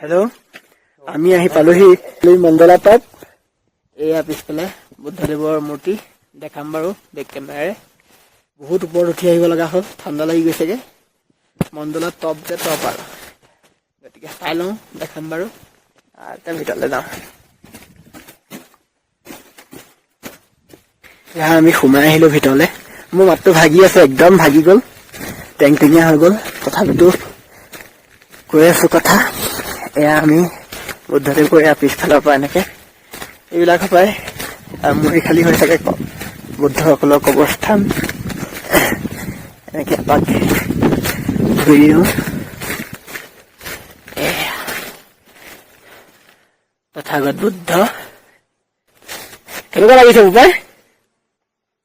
Hello' আমি আহি পালোহি মণ্ডলা পাৰ্ক। এয়া পিছফালে বুদ্ধদেৱৰ মূৰ্তি দেখাম বাৰু বেক কেমেৰাৰে। বহুত ওপৰত উঠি আহিব লগা হ'ল, ঠাণ্ডা লাগি গৈছেগে। মণ্ডলা টপ যে টপ আৰু গতিকে চাই লওঁ, দেখাম বাৰু। এতিয়া ভিতৰলৈ যাওঁ। এয়া আমি সোমাই আহিলো ভিতৰলে। মোৰ মাতটো ভাগি আছে, একদম ভাগি গ'ল, টেংটেঙীয়া হৈ গ'ল। তথাপিতো কৈ আছো কথা। এয়া আমি বুদ্ধদেৱৰ এয়া পিছফালৰ পৰা এনেকে এইবিলাকৰ পৰাই মৰি খালী হৈ থাকে বুদ্ধসকলৰ কবৰস্থান। এনেকে এপাক ঘূৰি দিওঁ। তথাগত বুদ্ধ কেনেকুৱা লাগিছে বোপাই?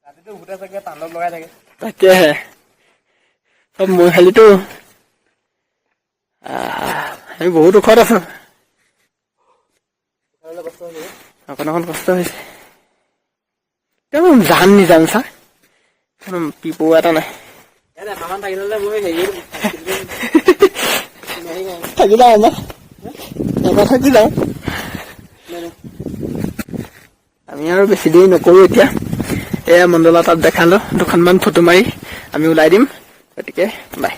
ৰাতিটো ভূতে চাগে তাণ্ডৱ লগাই থাকে। তাকেহে চব মই খালিতো আমি বহুত ওখত আছো। অকণ কষ্ট হৈছে। জান নিজান চা পিপৌ এটা নাই। থাকি যাওঁ এবাৰ থাকি যাওঁ। আমি আৰু বেছি দেৰি নকৰো এতিয়া। এয়া মণ্ডলা তাত দেখালো, দুখনমান ফটো মাৰি আমি ওলাই দিম। গতিকে বাই।